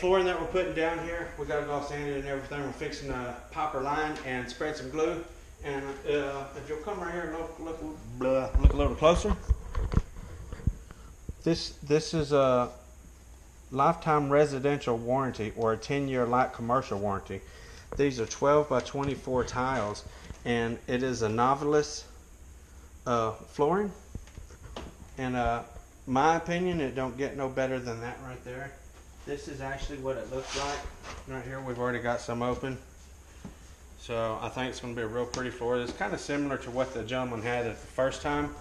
flooring that we're putting down here. We got it all sanded and everything. We're fixing to pop our line and spread some glue. And if you'll come right here and look a little closer. This is a lifetime residential warranty or a 10-year light commercial warranty. These are 12 by 24 tiles, and it is a Novelis flooring. And my opinion, it don't get no better than that right there. This is actually what it looks like right here. We've already got some open, so I think it's going to be a real pretty floor. It's kind of similar to what the gentleman had at the first time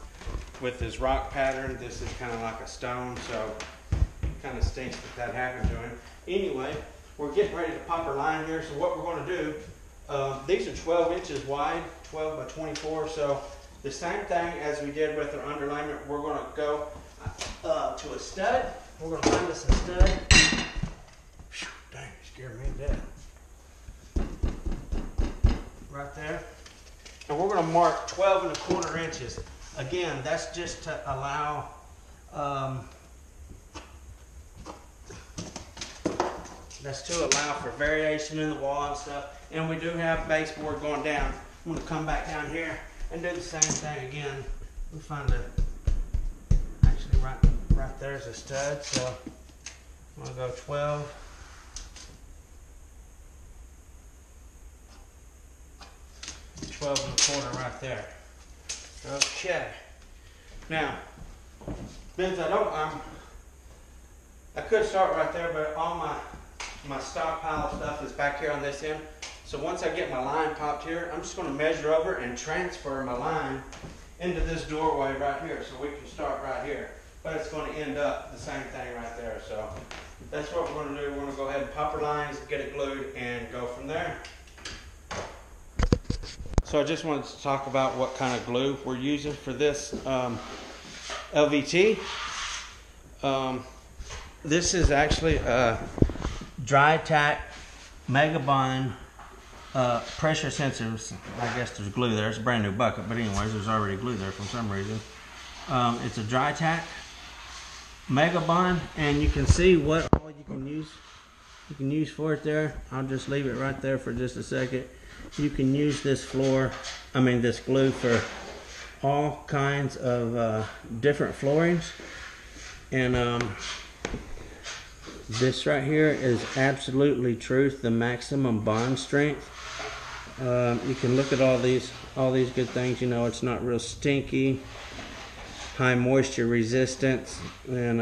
with his rock pattern. This is kind of like a stone, so it kind of stinks that happened to him. Anyway, we're getting ready to pop our line here. So what we're going to do, these are 12 inches wide, 12 by 24. So the same thing as we did with our underlayment, we're going to go to a stud. We're going to find us a stud. Whew, dang, it scared me to death. Right there. And we're going to mark 12 1/4 inches. Again, that's just to allow for variation in the wall and stuff. And we do have baseboard going down. I'm going to come back down here and do the same thing again. We find actually right there's a stud, so I'm going to go 12. Twelve 1/4 right there. Okay. Now, since I could start right there, but all my stockpile of stuff is back here on this end. So once I get my line popped here, I'm just going to measure over and transfer my line into this doorway right here, so we can start right here. But it's going to end up the same thing right there. So that's what we're going to do. We're going to go ahead and pop our lines, get it glued, and go from there. So I just wanted to talk about what kind of glue we're using for this LVT. This is actually a Dri-Tac Megabond pressure sensitive. I guess there's glue there. It's a brand new bucket, but anyways, there's already glue there for some reason. It's a Dri-Tac Megabond, and you can see what all you can use for it there. I'll just leave it right there for just a second. You can use this this glue for all kinds of different floorings. And this right here is absolutely truth, the maximum bond strength. You can look at all these good things. You know, it's not real stinky, high moisture resistance, and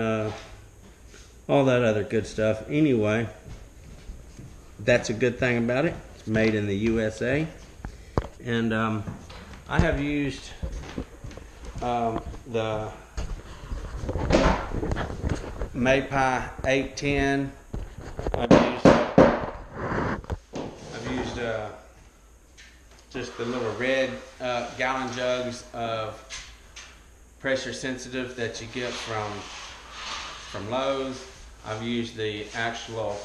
all that other good stuff. Anyway, that's a good thing about it. It's made in the USA. And I have used the Maypie 810. I've used just the little red gallon jugs of pressure sensitive that you get from Lowe's. I've used the actual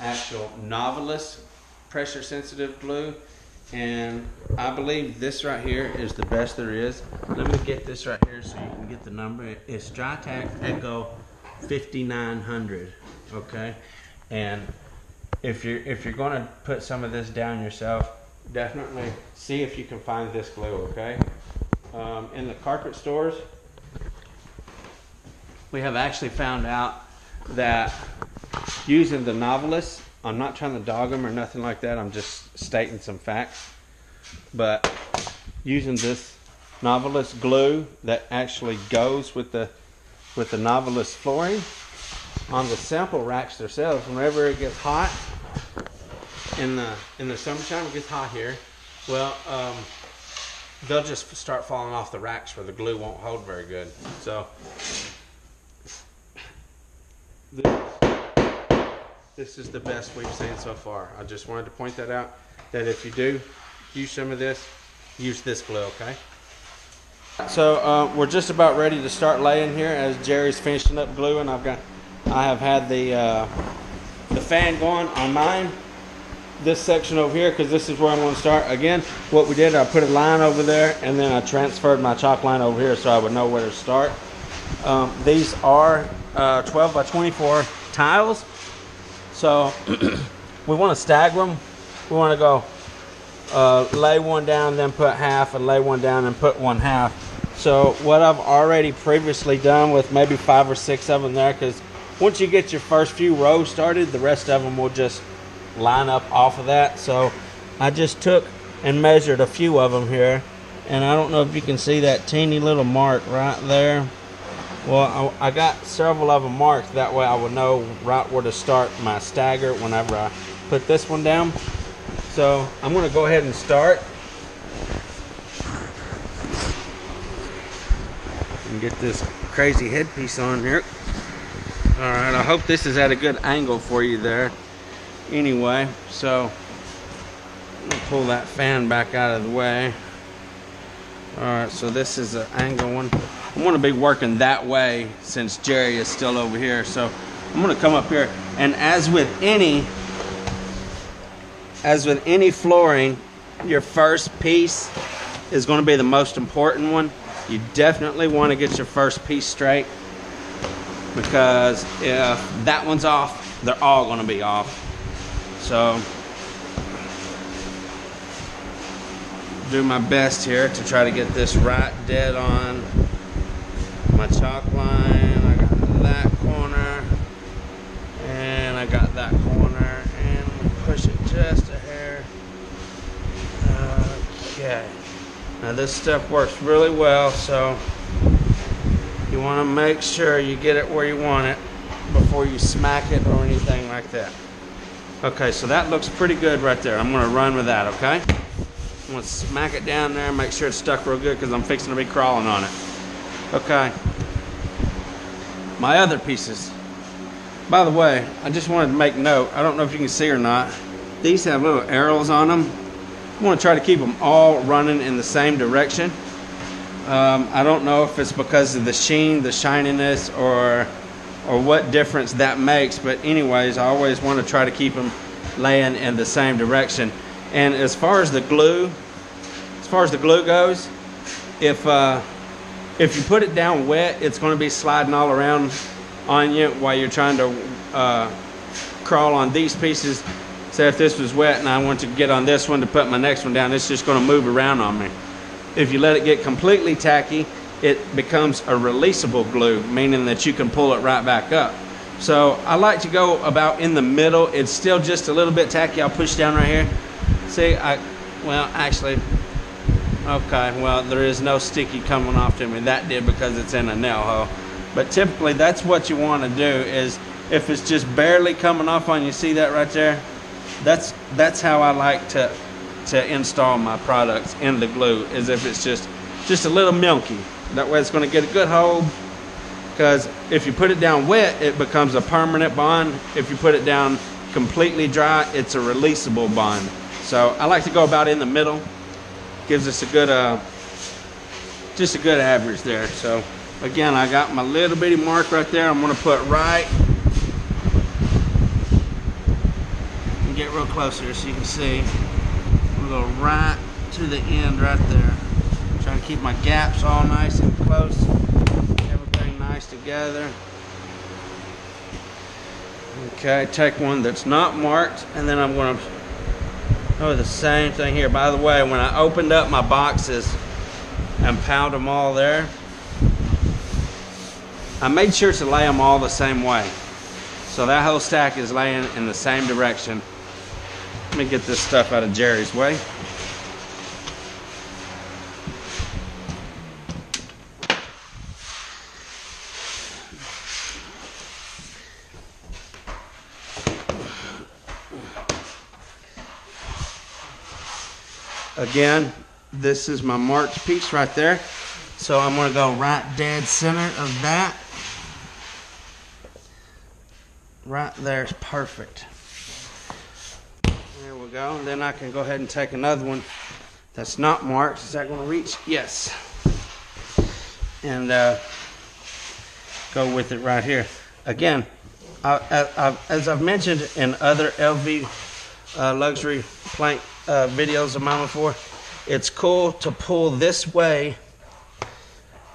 Novelis pressure sensitive glue, and I believe this right here is the best there is. Let me get this right here so you can get the number. It's Dri-Tac Echo 5900. Okay, and if you're going to put some of this down yourself, definitely see if you can find this glue. Okay, in the carpet stores, we have actually found out that using the Novelis, I'm not trying to dog them or nothing like that, I'm just stating some facts, but using this Novelis glue that actually goes with the Novelis flooring on the sample racks themselves, whenever it gets hot in the summertime, it gets hot here, well, they'll just start falling off the racks where the glue won't hold very good. So this is the best we've seen so far. I just wanted to point that out, that if you do use some of this, use this glue, okay? So we're just about ready to start laying here as Jerry's finishing up gluing. I have had the fan going on mine, this section over here, because this is where I'm going to start. Again, what we did, I put a line over there, and then I transferred my chalk line over here so I would know where to start. These are 12 by 24 tiles. So we want to stagger them. We want to go lay one down, then put half, and lay one down and put one half. So what I've already previously done with maybe 5 or 6 of them there, because once you get your first few rows started, the rest of them will just line up off of that. So I just took and measured a few of them here, and I don't know if you can see that teeny little mark right there. Well, I got several of them marked, that way I would know right where to start my stagger whenever I put this one down. So I'm going to go ahead and start. And get this crazy headpiece on here. Alright, I hope this is at a good angle for you there. Anyway, so I'm going to pull that fan back out of the way. Alright, so this is an angle one. I'm going to be working that way since Jerry is still over here. So I'm going to come up here, and as with any flooring, your first piece is going to be the most important one. You definitely want to get your first piece straight, because if that one's off, they're all going to be off. So do my best here to try to get this right dead on my chalk line. I got that corner, and I got that corner, and push it just a hair. Okay. Now this stuff works really well, so you want to make sure you get it where you want it before you smack it or anything like that. Okay, so that looks pretty good right there. I'm going to run with that, okay? I'm going to smack it down there, make sure it's stuck real good, because I'm fixing to be crawling on it. Okay. My other pieces. By the way, I just wanted to make note, I don't know if you can see or not, these have little arrows on them. I want to try to keep them all running in the same direction. I don't know if it's because of the sheen, the shininess, or what difference that makes, but anyways, I always want to try to keep them laying in the same direction. And as far as the glue goes, if you put it down wet, it's going to be sliding all around on you while you're trying to crawl on these pieces. Say if this was wet and I want to get on this one to put my next one down, it's just going to move around on me. If you let it get completely tacky, it becomes a releasable glue, meaning that you can pull it right back up. So I like to go about in the middle. It's still just a little bit tacky. I'll push down right here. See, well, actually, okay, well, there is no sticky coming off to me. That did because it's in a nail hole. But typically, that's what you want to do, is if it's just barely coming off on you, see that right there? That's how I like to install my products in the glue, is if it's just a little milky. That way it's going to get a good hold, because if you put it down wet, it becomes a permanent bond. If you put it down completely dry, it's a releasable bond. So I like to go about in the middle. Gives us a good just a good average there. So again, I got my little bitty mark right there. I'm going to put right, and get real closer so you can see. I'm going to go right to the end right there. Trying to keep my gaps all nice and close. Everything nice together. Okay, take one that's not marked, and then I'm going to do the same thing here. By the way, when I opened up my boxes and piled them all there, I made sure to lay them all the same way. So that whole stack is laying in the same direction. Let me get this stuff out of Jerry's way. Again, this is my marked piece right there. So I'm going to go right dead center of that. Right there is perfect. There we go. And then I can go ahead and take another one that's not marked. Is that going to reach? Yes. And go with it right here. Again, as I've mentioned in other LV luxury plank videos of mine before, it's cool to pull this way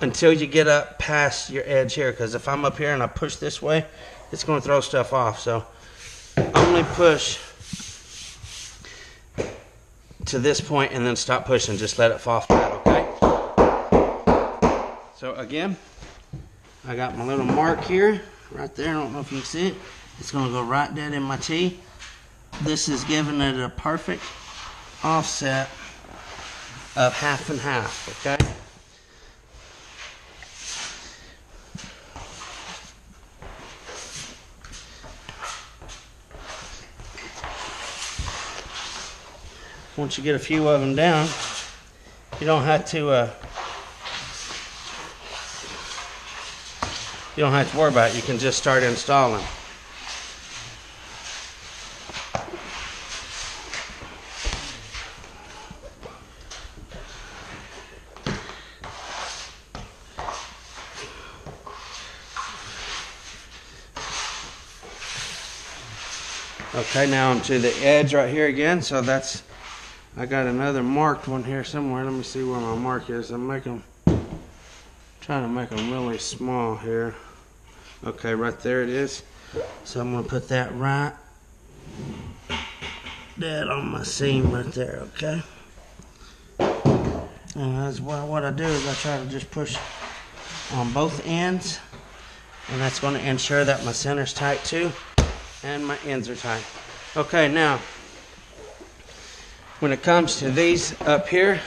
until you get up past your edge here, because if I'm up here and I push this way, it's going to throw stuff off. So only push to this point and then stop pushing. Just let it fall flat, okay? So again, I got my little mark here, right there. I don't know if you can see it. It's gonna go right dead in my T. This is giving it a perfect offset of 1/2 and 1/2, okay? Once you get a few of them down, you don't have to worry about it. You can just start installing. Okay, now I'm to the edge right here again, so that's, I got another marked one here somewhere. Let me see where my mark is. I'm trying to make them really small here. Okay, right there it is. So I'm gonna put that right dead on my seam right there, okay? And that's what I do is I try to just push on both ends, and that's gonna ensure that my center's tight too, and my ends are tight. Okay, now, when it comes to these up here,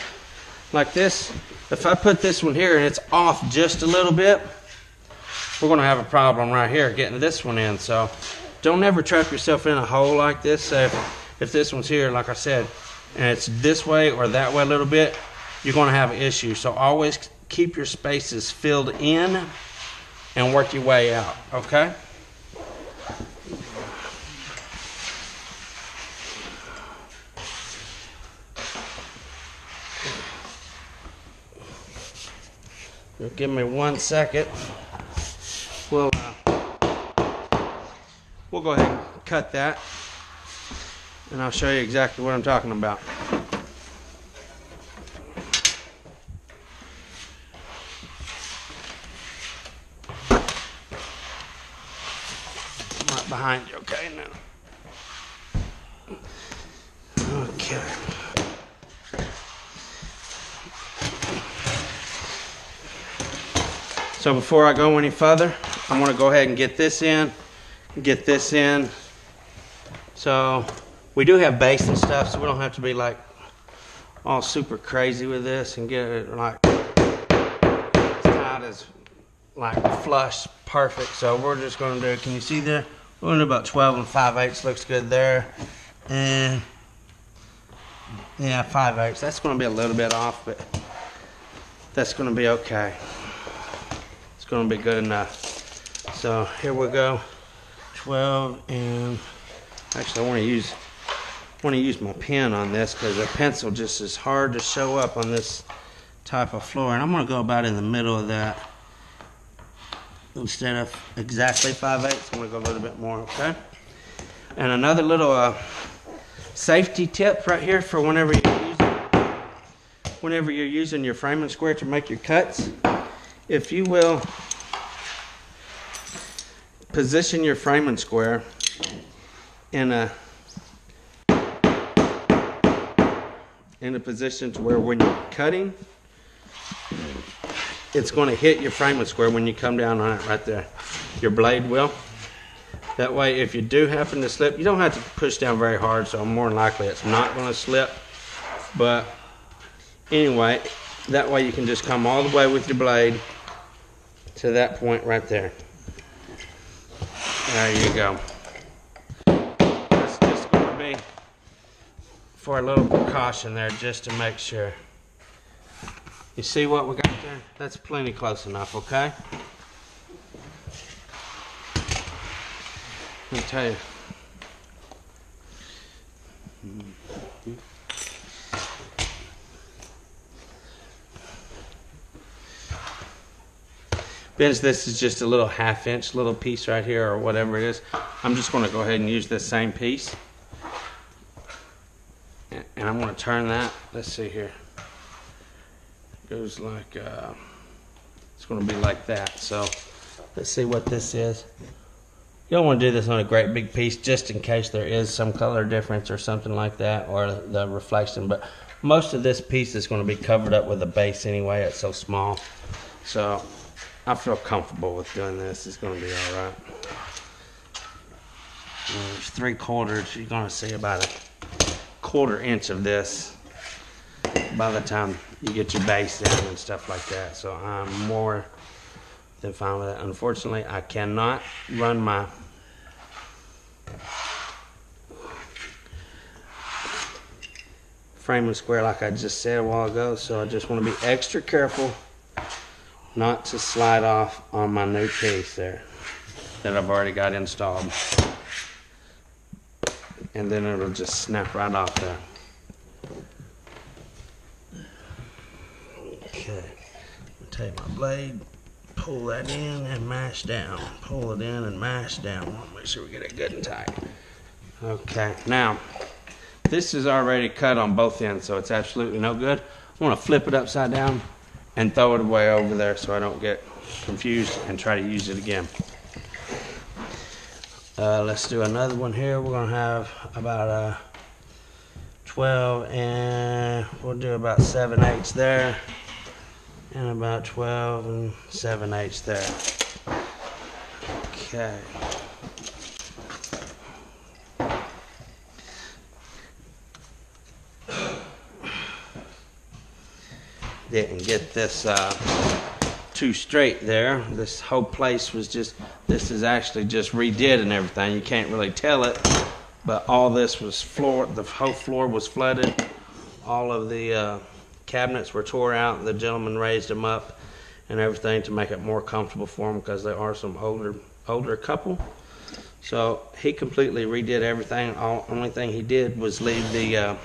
like this, if I put this one here and it's off just a little bit, we're gonna have a problem right here getting this one in. So don't ever trap yourself in a hole like this. So if this one's here, like I said, and it's this way or that way a little bit, you're gonna have an issue. So always keep your spaces filled in and work your way out, okay? Give me 1 second. We'll go ahead and cut that, and I'll show you exactly what I'm talking about. I'm right behind you, okay, now. Okay. So before I go any further, I'm gonna go ahead and get this in, get this in. So we do have base and stuff, so we don't have to be like all super crazy with this and get it like as tight as like flush, perfect. So we're just gonna do, can you see there? We're gonna do about 12 5/8, looks good there. And yeah, 5/8, that's gonna be a little bit off, but that's gonna be okay. Going to be good enough. So here we go, 12, and actually I want to use my pen on this because a pencil just is hard to show up on this type of floor, and I'm going to go about in the middle of that instead of exactly 5/8. I'm going to go a little bit more, okay? And another little safety tip right here for whenever you're using your framing square to make your cuts. If you will position your framing square in a position to where when you're cutting, it's going to hit your framing square when you come down on it right there. Your blade will. That way, if you do happen to slip, you don't have to push down very hard, so more than likely it's not going to slip. But anyway, that way you can just come all the way with your blade to that point right there. There you go. That's just going to be for a little precaution there, just to make sure. You see what we got there? That's plenty close enough, okay? Let me tell you. Because this is just a little 1/2 inch little piece right here or whatever it is, I'm just going to go ahead and use this same piece, and I'm going to turn that. Let's see here. It goes like it's going to be like that. So let's see what this is. You don't want to do this on a great big piece just in case there is some color difference or something like that, or the reflection. But most of this piece is going to be covered up with a base anyway. It's so small. So I feel comfortable with doing this. It's going to be all right. There's 3/4. You're going to see about a 1/4 inch of this by the time you get your base in and stuff like that. So I'm more than fine with it. Unfortunately, I cannot run my frame and square like I just said a while ago, so I just want to be extra careful not to slide off on my new piece there that I've already got installed, and then it'll just snap right off there. Okay, take my blade, pull that in and mash down, pull it in and mash down. Make sure we get it good and tight. Okay, now this is already cut on both ends, so it's absolutely no good. I want to flip it upside down and throw it away over there so I don't get confused and try to use it again. Let's do another one here. We're going to have about a 12, and we'll do about 7/8 there, and about 12 and 7/8 there. Okay. Didn't get this too straight there. This whole place was just, this is actually just redid and everything. You can't really tell it, but all this was floor, the whole floor was flooded. All of the cabinets were tore out. The gentleman raised them up and everything to make it more comfortable for them, because they are some older couple. So he completely redid everything. Only thing he did was leave the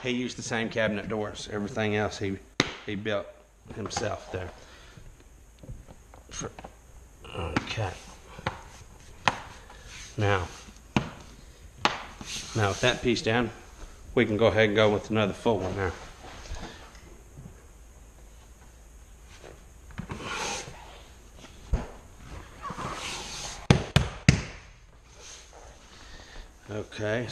he used the same cabinet doors. Everything else he built himself there. Okay. Now with that piece down, we can go ahead and go with another full one now. Okay.